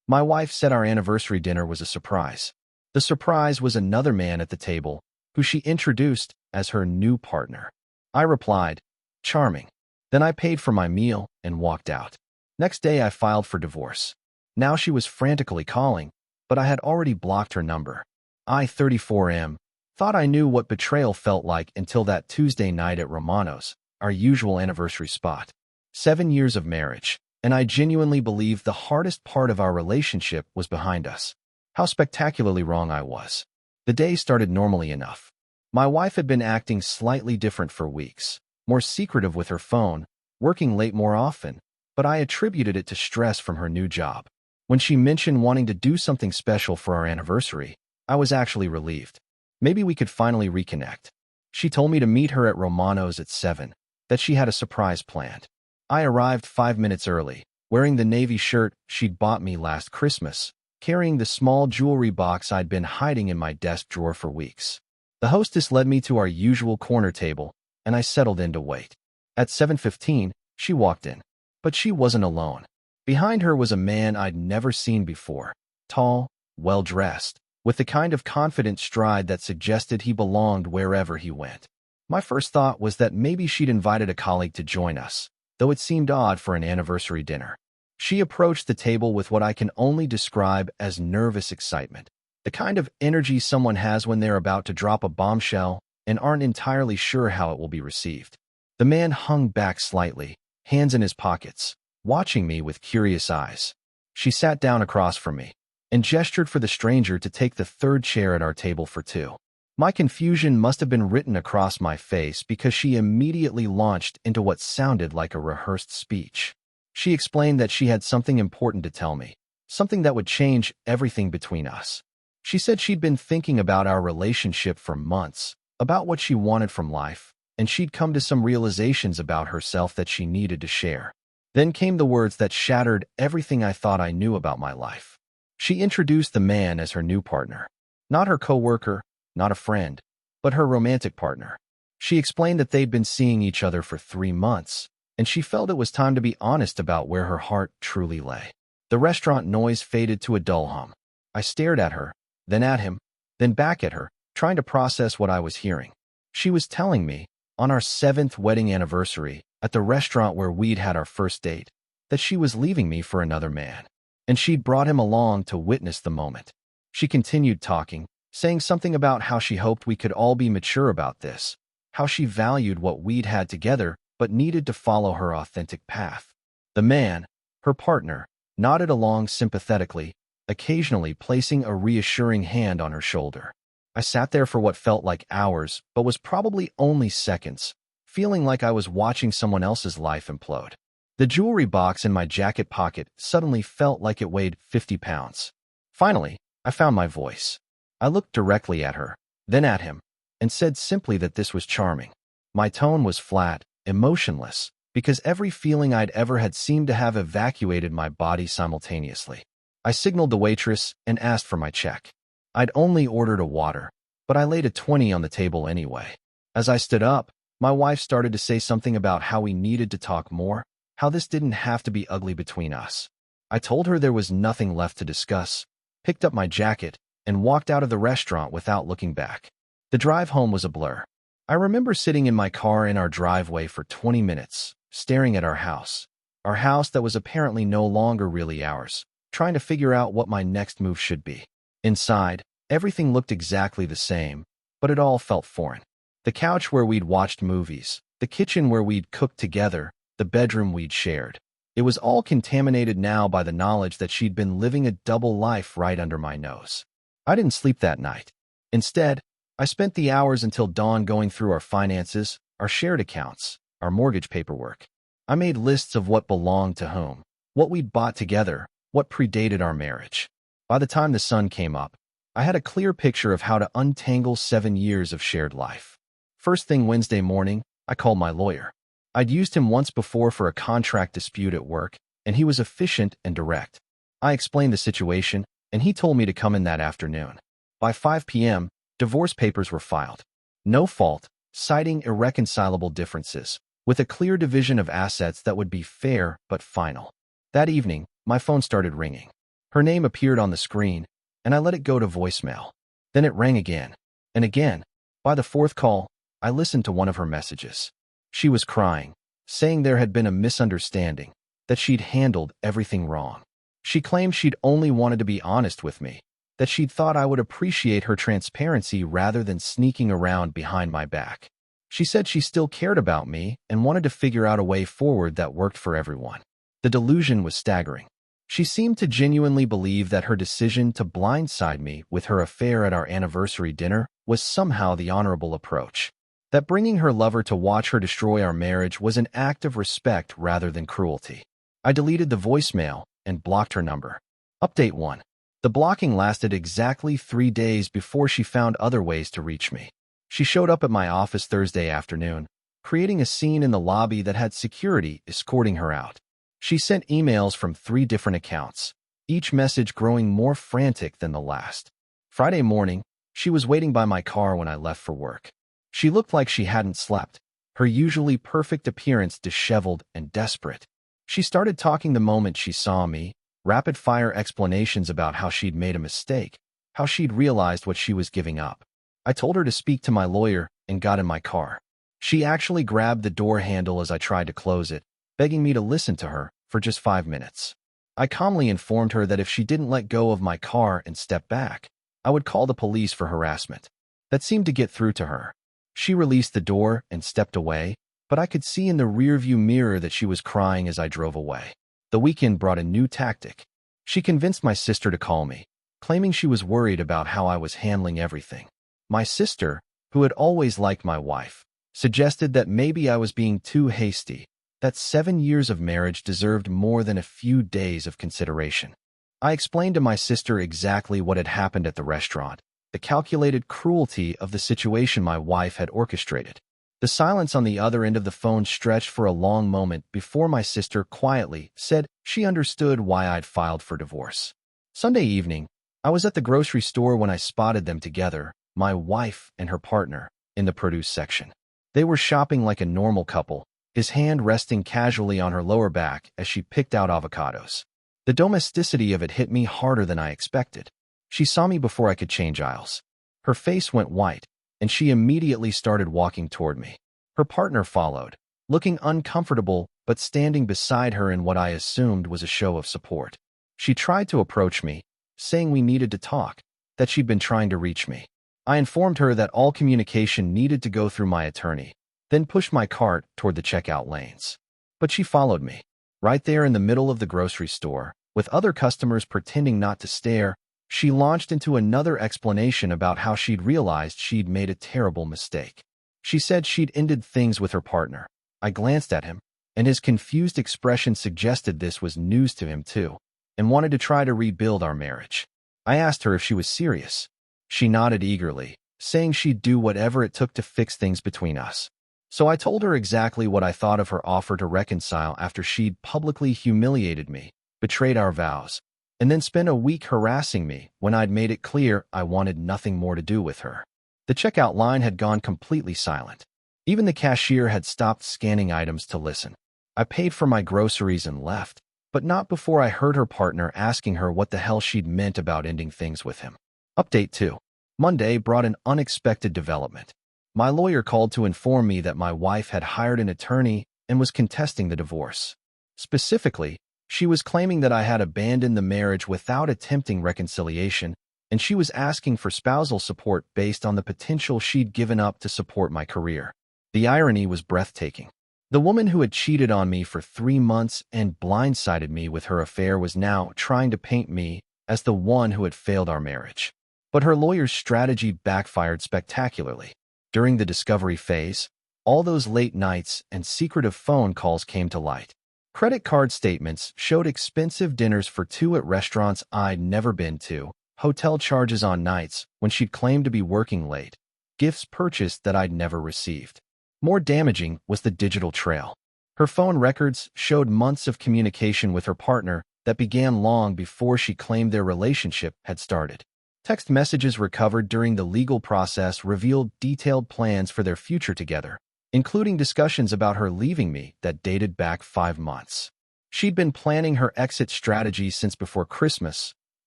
My wife said our anniversary dinner was a surprise. The surprise was another man at the table, who she introduced as her new partner. I replied, "Charming." Then I paid for my meal and walked out. Next day I filed for divorce. Now she was frantically calling, but I had already blocked her number. I, 34M, thought I knew what betrayal felt like until that Tuesday night at Romano's, our usual anniversary spot. 7 years of marriage, and I genuinely believed the hardest part of our relationship was behind us. How spectacularly wrong I was. The day started normally enough. My wife had been acting slightly different for weeks, more secretive with her phone, working late more often, but I attributed it to stress from her new job. When she mentioned wanting to do something special for our anniversary, I was actually relieved. Maybe we could finally reconnect. She told me to meet her at Romano's at 7, that she had a surprise planned. I arrived 5 minutes early, wearing the navy shirt she'd bought me last Christmas, carrying the small jewelry box I'd been hiding in my desk drawer for weeks. The hostess led me to our usual corner table, and I settled in to wait. At 7:15, she walked in. But she wasn't alone. Behind her was a man I'd never seen before, tall, well-dressed, with the kind of confident stride that suggested he belonged wherever he went. My first thought was that maybe she'd invited a colleague to join us, though it seemed odd for an anniversary dinner. She approached the table with what I can only describe as nervous excitement, the kind of energy someone has when they're about to drop a bombshell and aren't entirely sure how it will be received. The man hung back slightly, hands in his pockets, watching me with curious eyes. She sat down across from me and gestured for the stranger to take the third chair at our table for two. My confusion must have been written across my face because she immediately launched into what sounded like a rehearsed speech. She explained that she had something important to tell me, something that would change everything between us. She said she'd been thinking about our relationship for months, about what she wanted from life, and she'd come to some realizations about herself that she needed to share. Then came the words that shattered everything I thought I knew about my life. She introduced the man as her new partner. Not her coworker, not a friend, but her romantic partner. She explained that they'd been seeing each other for 3 months, and she felt it was time to be honest about where her heart truly lay. The restaurant noise faded to a dull hum. I stared at her, then at him, then back at her, trying to process what I was hearing. She was telling me, on our 7th wedding anniversary, at the restaurant where we'd had our first date, that she was leaving me for another man, and she'd brought him along to witness the moment. She continued talking, saying something about how she hoped we could all be mature about this, how she valued what we'd had together but needed to follow her authentic path. The man, her partner, nodded along sympathetically, occasionally placing a reassuring hand on her shoulder. I sat there for what felt like hours, but was probably only seconds, feeling like I was watching someone else's life implode. The jewelry box in my jacket pocket suddenly felt like it weighed 50 pounds. Finally, I found my voice. I looked directly at her, then at him, and said simply that this was charming. My tone was flat, emotionless, because every feeling I'd ever had seemed to have evacuated my body simultaneously. I signaled the waitress and asked for my check. I'd only ordered a water, but I laid a 20 on the table anyway. As I stood up, my wife started to say something about how we needed to talk more, how this didn't have to be ugly between us. I told her there was nothing left to discuss, picked up my jacket, and walked out of the restaurant without looking back. The drive home was a blur. I remember sitting in my car in our driveway for 20 minutes, staring at our house that was apparently no longer really ours, trying to figure out what my next move should be. Inside, everything looked exactly the same, but it all felt foreign. The couch where we'd watched movies, the kitchen where we'd cooked together, the bedroom we'd shared. It was all contaminated now by the knowledge that she'd been living a double life right under my nose. I didn't sleep that night. Instead, I spent the hours until dawn going through our finances, our shared accounts, our mortgage paperwork. I made lists of what belonged to whom, what we'd bought together, what predated our marriage. By the time the sun came up, I had a clear picture of how to untangle 7 years of shared life. First thing Wednesday morning, I called my lawyer. I'd used him once before for a contract dispute at work, and he was efficient and direct. I explained the situation, and he told me to come in that afternoon. By 5 p.m., divorce papers were filed. No fault, citing irreconcilable differences, with a clear division of assets that would be fair but final. That evening, my phone started ringing. Her name appeared on the screen, and I let it go to voicemail. Then it rang again, and again. By the fourth call, I listened to one of her messages. She was crying, saying there had been a misunderstanding, that she'd handled everything wrong. She claimed she'd only wanted to be honest with me, that she'd thought I would appreciate her transparency rather than sneaking around behind my back. She said she still cared about me and wanted to figure out a way forward that worked for everyone. The delusion was staggering. She seemed to genuinely believe that her decision to blindside me with her affair at our anniversary dinner was somehow the honorable approach. That bringing her lover to watch her destroy our marriage was an act of respect rather than cruelty. I deleted the voicemail and blocked her number. Update 1. The blocking lasted exactly 3 days before she found other ways to reach me. She showed up at my office Thursday afternoon, creating a scene in the lobby that had security escorting her out. She sent emails from 3 different accounts, each message growing more frantic than the last. Friday morning, she was waiting by my car when I left for work. She looked like she hadn't slept, her usually perfect appearance disheveled and desperate. She started talking the moment she saw me, rapid-fire explanations about how she'd made a mistake, how she'd realized what she was giving up. I told her to speak to my lawyer and got in my car. She actually grabbed the door handle as I tried to close it, begging me to listen to her for just 5 minutes. I calmly informed her that if she didn't let go of my car and step back, I would call the police for harassment. That seemed to get through to her. She released the door and stepped away, but I could see in the rearview mirror that she was crying as I drove away. The weekend brought a new tactic. She convinced my sister to call me, claiming she was worried about how I was handling everything. My sister, who had always liked my wife, suggested that maybe I was being too hasty, that 7 years of marriage deserved more than a few days of consideration. I explained to my sister exactly what had happened at the restaurant, the calculated cruelty of the situation my wife had orchestrated. The silence on the other end of the phone stretched for a long moment before my sister quietly said she understood why I'd filed for divorce. Sunday evening, I was at the grocery store when I spotted them together, my wife and her partner, in the produce section. They were shopping like a normal couple, his hand resting casually on her lower back as she picked out avocados. The domesticity of it hit me harder than I expected. She saw me before I could change aisles. Her face went white, and she immediately started walking toward me. Her partner followed, looking uncomfortable but standing beside her in what I assumed was a show of support. She tried to approach me, saying we needed to talk, that she'd been trying to reach me. I informed her that all communication needed to go through my attorney, then pushed my cart toward the checkout lanes. But she followed me. Right there in the middle of the grocery store, with other customers pretending not to stare, she launched into another explanation about how she'd realized she'd made a terrible mistake. She said she'd ended things with her partner. I glanced at him, and his confused expression suggested this was news to him too, and wanted to try to rebuild our marriage. I asked her if she was serious. She nodded eagerly, saying she'd do whatever it took to fix things between us. So I told her exactly what I thought of her offer to reconcile after she'd publicly humiliated me, betrayed our vows, and then spent a week harassing me when I'd made it clear I wanted nothing more to do with her. The checkout line had gone completely silent. Even the cashier had stopped scanning items to listen. I paid for my groceries and left, but not before I heard her partner asking her what the hell she'd meant about ending things with him. Update 2. Monday brought an unexpected development. My lawyer called to inform me that my wife had hired an attorney and was contesting the divorce. Specifically, she was claiming that I had abandoned the marriage without attempting reconciliation, and she was asking for spousal support based on the potential she'd given up to support my career. The irony was breathtaking. The woman who had cheated on me for 3 months and blindsided me with her affair was now trying to paint me as the one who had failed our marriage. But her lawyer's strategy backfired spectacularly. During the discovery phase, all those late nights and secretive phone calls came to light. Credit card statements showed expensive dinners for 2 at restaurants I'd never been to, hotel charges on nights when she'd claimed to be working late, gifts purchased that I'd never received. More damaging was the digital trail. Her phone records showed months of communication with her partner that began long before she claimed their relationship had started. Text messages recovered during the legal process revealed detailed plans for their future together, including discussions about her leaving me that dated back 5 months. She'd been planning her exit strategy since before Christmas,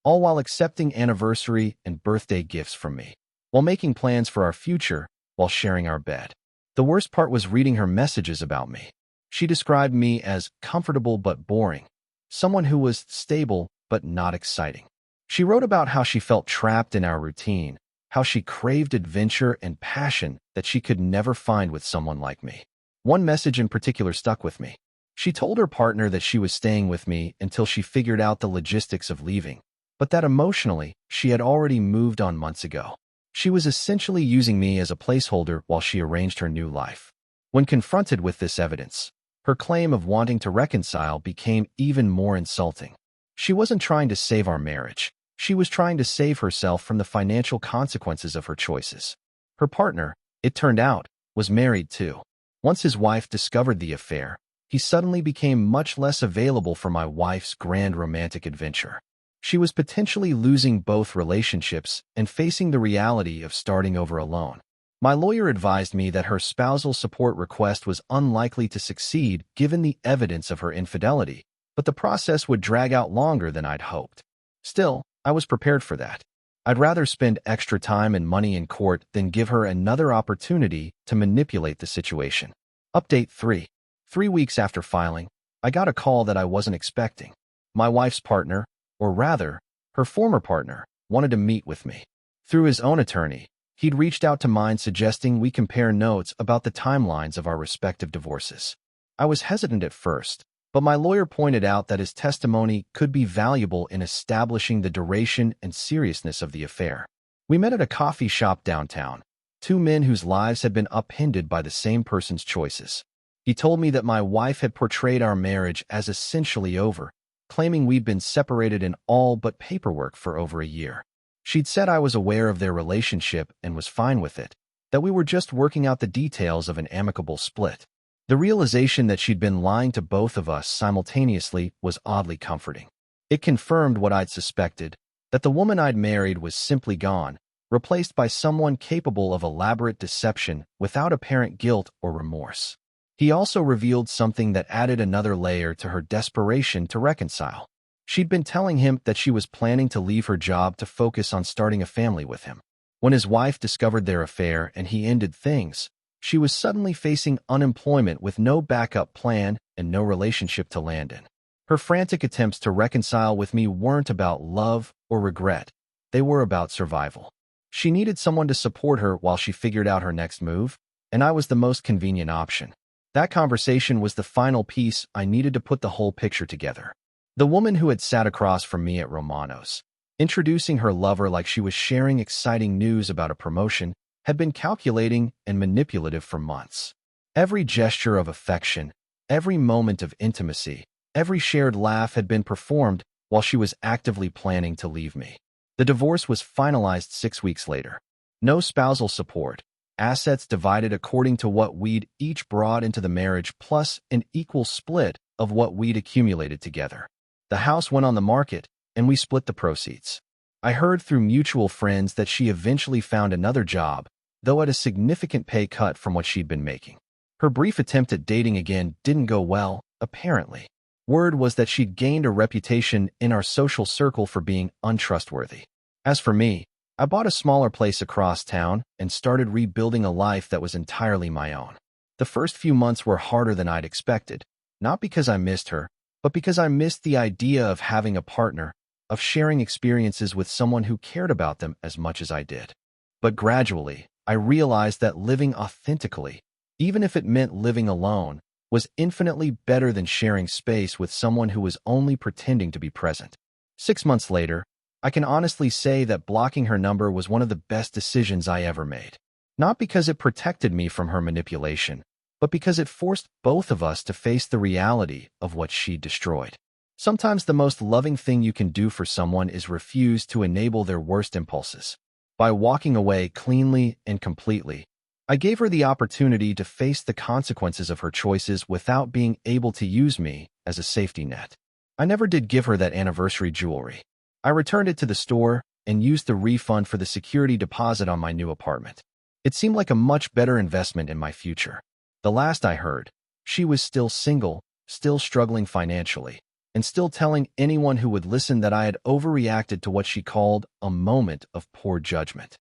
all while accepting anniversary and birthday gifts from me, while making plans for our future, while sharing our bed. The worst part was reading her messages about me. She described me as comfortable but boring, someone who was stable but not exciting. She wrote about how she felt trapped in our routine, how she craved adventure and passion that she could never find with someone like me. One message in particular stuck with me. She told her partner that she was staying with me until she figured out the logistics of leaving, but that emotionally, she had already moved on months ago. She was essentially using me as a placeholder while she arranged her new life. When confronted with this evidence, her claim of wanting to reconcile became even more insulting. She wasn't trying to save our marriage. She was trying to save herself from the financial consequences of her choices. Her partner, it turned out, was married too. Once his wife discovered the affair, he suddenly became much less available for my wife's grand romantic adventure. She was potentially losing both relationships and facing the reality of starting over alone. My lawyer advised me that her spousal support request was unlikely to succeed given the evidence of her infidelity, but the process would drag out longer than I'd hoped. Still, I was prepared for that. I'd rather spend extra time and money in court than give her another opportunity to manipulate the situation. Update 3. 3 weeks after filing, I got a call that I wasn't expecting. My wife's partner, or rather, her former partner, wanted to meet with me. Through his own attorney, he'd reached out to mine suggesting we compare notes about the timelines of our respective divorces. I was hesitant at first, but my lawyer pointed out that his testimony could be valuable in establishing the duration and seriousness of the affair. We met at a coffee shop downtown, two men whose lives had been upended by the same person's choices. He told me that my wife had portrayed our marriage as essentially over, claiming we'd been separated in all but paperwork for over a year. She'd said I was aware of their relationship and was fine with it, that we were just working out the details of an amicable split. The realization that she'd been lying to both of us simultaneously was oddly comforting. It confirmed what I'd suspected, that the woman I'd married was simply gone, replaced by someone capable of elaborate deception without apparent guilt or remorse. He also revealed something that added another layer to her desperation to reconcile. She'd been telling him that she was planning to leave her job to focus on starting a family with him. When his wife discovered their affair and he ended things, she was suddenly facing unemployment with no backup plan and no relationship to land in. Her frantic attempts to reconcile with me weren't about love or regret. They were about survival. She needed someone to support her while she figured out her next move, and I was the most convenient option. That conversation was the final piece I needed to put the whole picture together. The woman who had sat across from me at Romano's, introducing her lover like she was sharing exciting news about a promotion, had been calculating and manipulative for months. Every gesture of affection, every moment of intimacy, every shared laugh had been performed while she was actively planning to leave me. The divorce was finalized 6 weeks later. No spousal support, assets divided according to what we'd each brought into the marriage plus an equal split of what we'd accumulated together. The house went on the market, and we split the proceeds. I heard through mutual friends that she eventually found another job, though at a significant pay cut from what she'd been making. Her brief attempt at dating again didn't go well, apparently. Word was that she'd gained a reputation in our social circle for being untrustworthy. As for me, I bought a smaller place across town and started rebuilding a life that was entirely my own. The first few months were harder than I'd expected, not because I missed her, but because I missed the idea of having a partner, of sharing experiences with someone who cared about them as much as I did. But gradually, I realized that living authentically, even if it meant living alone, was infinitely better than sharing space with someone who was only pretending to be present. 6 months later, I can honestly say that blocking her number was one of the best decisions I ever made. Not because it protected me from her manipulation, but because it forced both of us to face the reality of what she destroyed. Sometimes the most loving thing you can do for someone is refuse to enable their worst impulses. By walking away cleanly and completely, I gave her the opportunity to face the consequences of her choices without being able to use me as a safety net. I never did give her that anniversary jewelry. I returned it to the store and used the refund for the security deposit on my new apartment. It seemed like a much better investment in my future. The last I heard, she was still single, still struggling financially, and still telling anyone who would listen that I had overreacted to what she called a moment of poor judgment.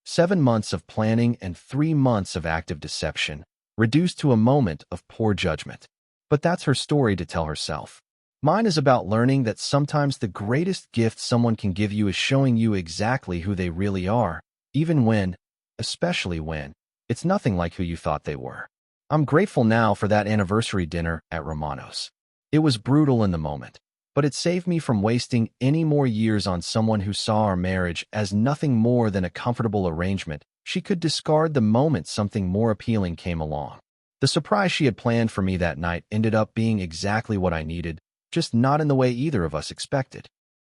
7 months of planning and 3 months of active deception, reduced to a moment of poor judgment. But that's her story to tell herself. Mine is about learning that sometimes the greatest gift someone can give you is showing you exactly who they really are, even when, especially when, it's nothing like who you thought they were. I'm grateful now for that anniversary dinner at Romano's. It was brutal in the moment, but it saved me from wasting any more years on someone who saw our marriage as nothing more than a comfortable arrangement she could discard the moment something more appealing came along. The surprise she had planned for me that night ended up being exactly what I needed, just not in the way either of us expected.